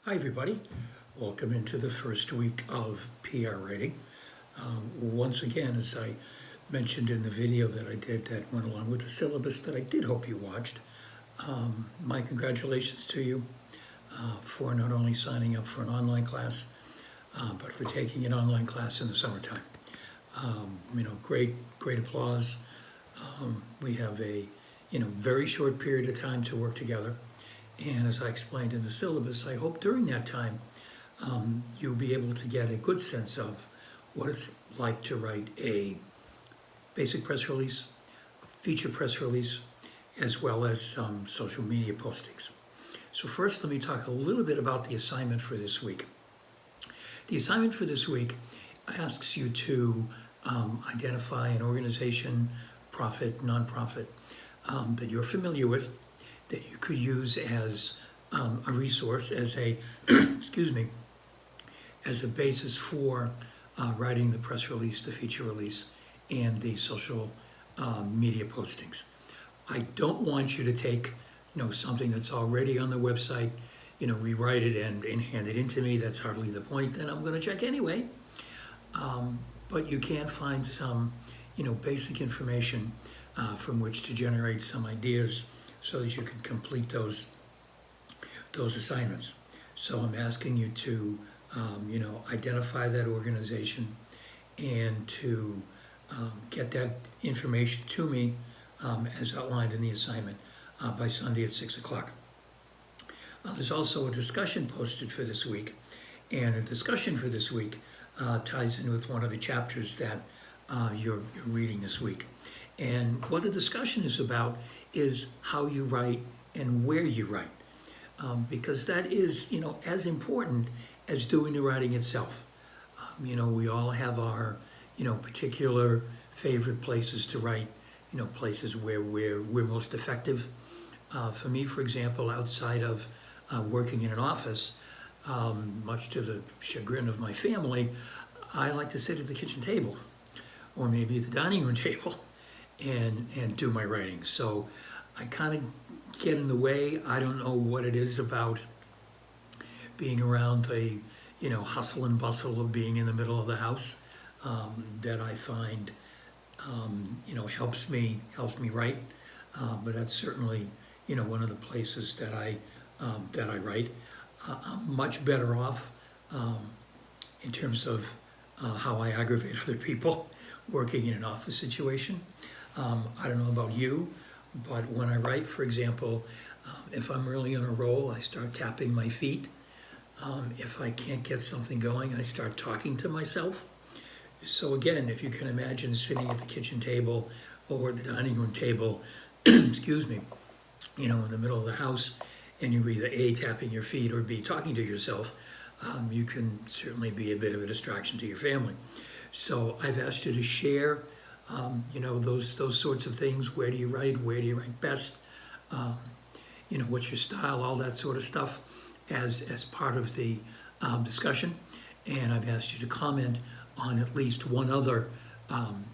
Hi, everybody. Welcome into the first week of PR writing. Once again, as I mentioned in the video that I did that went along with the syllabus that I did hope you watched, my congratulations to you for not only signing up for an online class, but for taking an online class in the summertime. Great applause. We have a very short period of time to work together. And as I explained in the syllabus, I hope during that time you'll be able to get a good sense of what it's like to write a basic press release, a feature press release, as well as some social media postings. So first, let me talk a little bit about the assignment for this week. The assignment for this week asks you to identify an organization, profit, nonprofit, that you're familiar with, that you could use as a resource, as a, excuse me, as a basis for writing the press release, the feature release, and the social media postings. I don't want you to take, something that's already on the website, rewrite it and hand it in to me. That's hardly the point. Then I'm going to check anyway. But you can find some, basic information from which to generate some ideas so that you can complete those assignments. So I'm asking you to, identify that organization and to get that information to me as outlined in the assignment by Sunday at 6 o'clock. There's also a discussion posted for this week, and a discussion for this week ties in with one of the chapters that you're reading this week. And what the discussion is about is how you write and where you write, because that is, as important as doing the writing itself. We all have our, particular favorite places to write, places where we're most effective. For me, for example, outside of working in an office, much to the chagrin of my family, I like to sit at the kitchen table or maybe at the dining room table and do my writing. So I kind of get in the way. I don't know what it is about being around the, hustle and bustle of being in the middle of the house that I find, helps me write. But that's certainly, one of the places that I write. I'm much better off in terms of how I aggravate other people working in an office situation. I don't know about you, but when I write, for example, if I'm really on a roll, I start tapping my feet. If I can't get something going, I start talking to myself. So again, if you can imagine sitting at the kitchen table or the dining room table, excuse me, in the middle of the house, and you're either A, tapping your feet, or B, talking to yourself, you can certainly be a bit of a distraction to your family. So I've asked you to share, those sorts of things. Where do you write best? What's your style, all that sort of stuff as part of the discussion. And I've asked you to comment on at least one other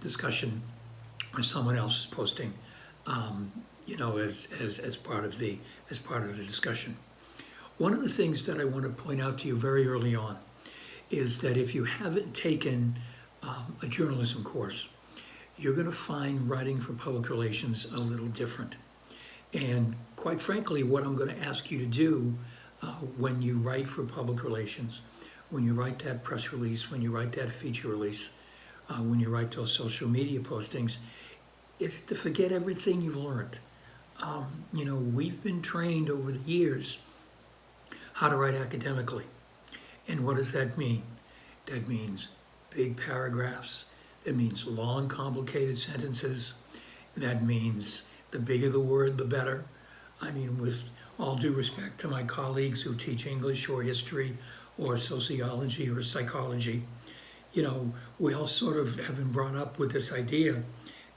discussion or someone else is posting, as part of the discussion. One of the things that I want to point out to you very early on is that if you haven't taken a journalism course, you're going to find writing for public relations a little different. And quite frankly, what I'm going to ask you to do when you write for public relations, when you write that press release, when you write that feature release, when you write those social media postings, is to forget everything you've learned. We've been trained over the years how to write academically. And what does that mean? That means big paragraphs. It means long, complicated sentences. That means the bigger the word, the better. I mean, with all due respect to my colleagues who teach English or history or sociology or psychology, we all sort of have been brought up with this idea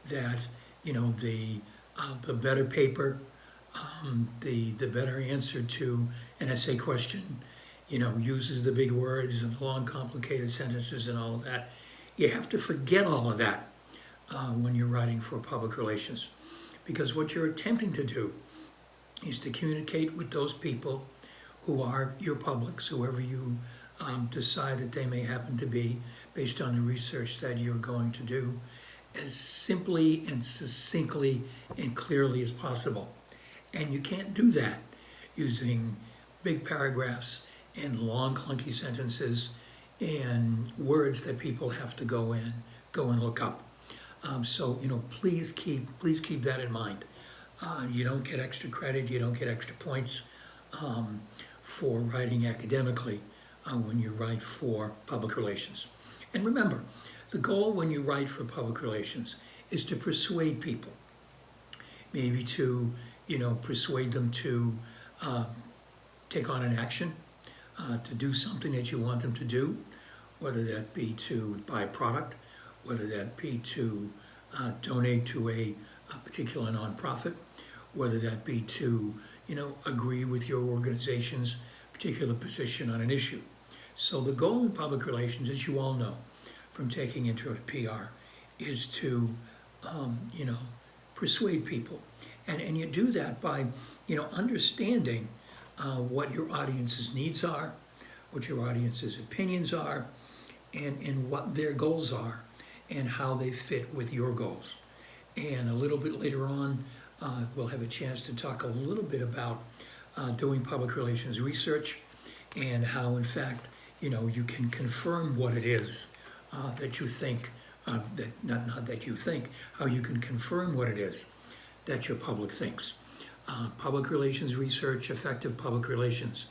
that, the better paper, the better answer to an essay question, uses the big words and the long, complicated sentences and all of that. You have to forget all of that when you're writing for public relations, because what you're attempting to do is to communicate with those people who are your publics, whoever you decide that they may happen to be based on the research that you're going to do, as simply and succinctly and clearly as possible. And you can't do that using big paragraphs and long clunky sentences and words that people have to go and look up. So please keep that in mind. You don't get extra credit, you don't get extra points for writing academically when you write for public relations. And remember, the goal when you write for public relations is to persuade people, maybe to persuade them to take on an action, to do something that you want them to do, whether that be to buy a product, whether that be to donate to a particular nonprofit, whether that be to agree with your organization's particular position on an issue. So the goal in public relations, as you all know from taking Intro to PR, is to persuade people, and you do that by understanding what your audience's needs are, what your audience's opinions are, and what their goals are, and how they fit with your goals. And a little bit later on, we'll have a chance to talk a little bit about doing public relations research and how, in fact, you can confirm what it is that you think, not that you think, how you can confirm what it is that your public thinks. Public relations research, effective public relations,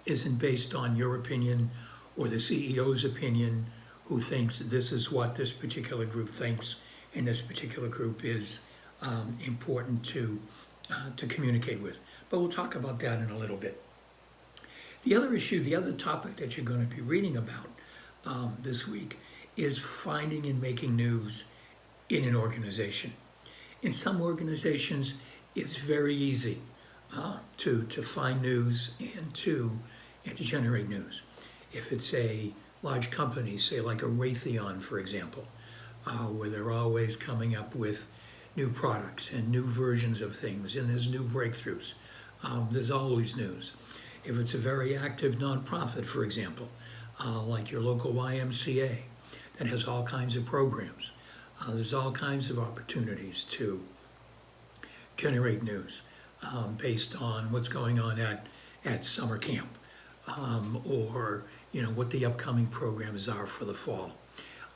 isn't based on your opinion or the CEO's opinion, who thinks this is what this particular group thinks, and this particular group is important to communicate with. But we'll talk about that in a little bit. The other issue, the other topic that you're going to be reading about this week is finding and making news in an organization. In some organizations, it's very easy to find news and to generate news. If it's a large company, say like a Raytheon, for example, where they're always coming up with new products and new versions of things, and there's new breakthroughs. There's always news. If it's a very active nonprofit, for example, like your local YMCA, that has all kinds of programs, there's all kinds of opportunities to generate news based on what's going on at summer camp, or what the upcoming programs are for the fall.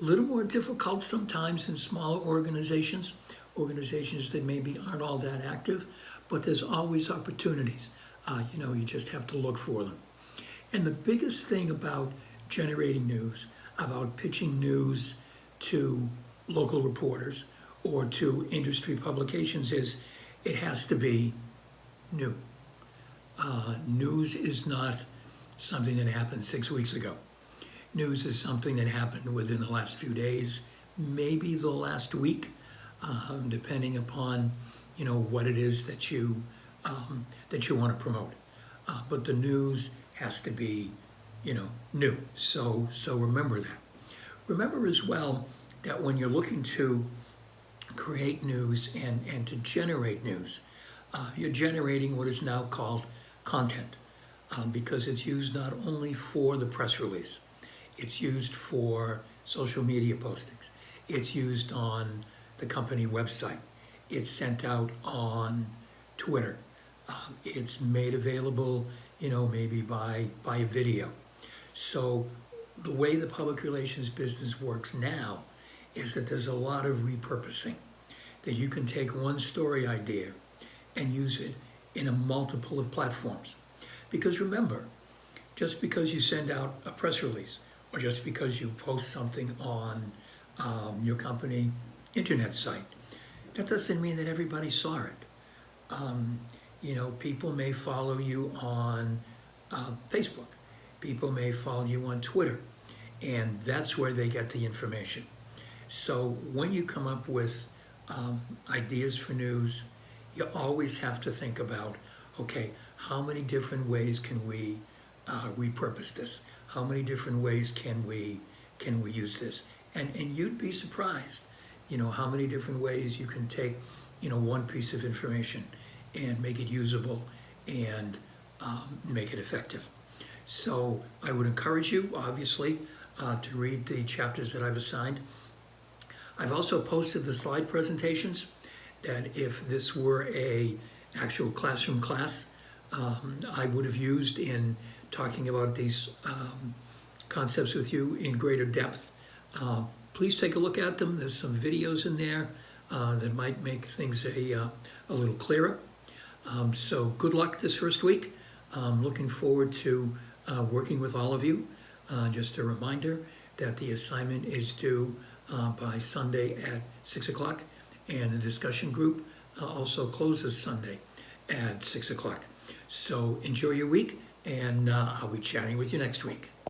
A little more difficult sometimes in smaller organizations that maybe aren't all that active, but there's always opportunities. You just have to look for them. And the biggest thing about generating news, about pitching news to local reporters or to industry publications, is it has to be new. News is not something that happened 6 weeks ago. News is something that happened within the last few days, maybe the last week, depending upon what it is that you want to promote. But the news has to be new. So remember that. Remember as well that when you're looking to create news and to generate news, you're generating what is now called content, because it's used not only for the press release, it's used for social media postings, it's used on the company website, it's sent out on Twitter, it's made available, maybe by video. So the way the public relations business works now is that there's a lot of repurposing, that you can take one story idea and use it in a multiple of platforms. Because remember, just because you send out a press release, or just because you post something on your company internet site, that doesn't mean that everybody saw it. People may follow you on Facebook. People may follow you on Twitter, and that's where they get the information. So when you come up with ideas for news, you always have to think about, okay, how many different ways can we repurpose this? How many different ways can we use this? And you'd be surprised, how many different ways you can take, one piece of information and make it usable and make it effective. So I would encourage you, obviously, to read the chapters that I've assigned. I've also posted the slide presentations that if this were a actual classroom class, I would have used in talking about these concepts with you in greater depth. Please take a look at them. There's some videos in there that might make things a little clearer. So good luck this first week. Looking forward to working with all of you. Just a reminder that the assignment is due by Sunday at 6 o'clock, and the discussion group also closes Sunday at 6 o'clock. So enjoy your week, and I'll be chatting with you next week.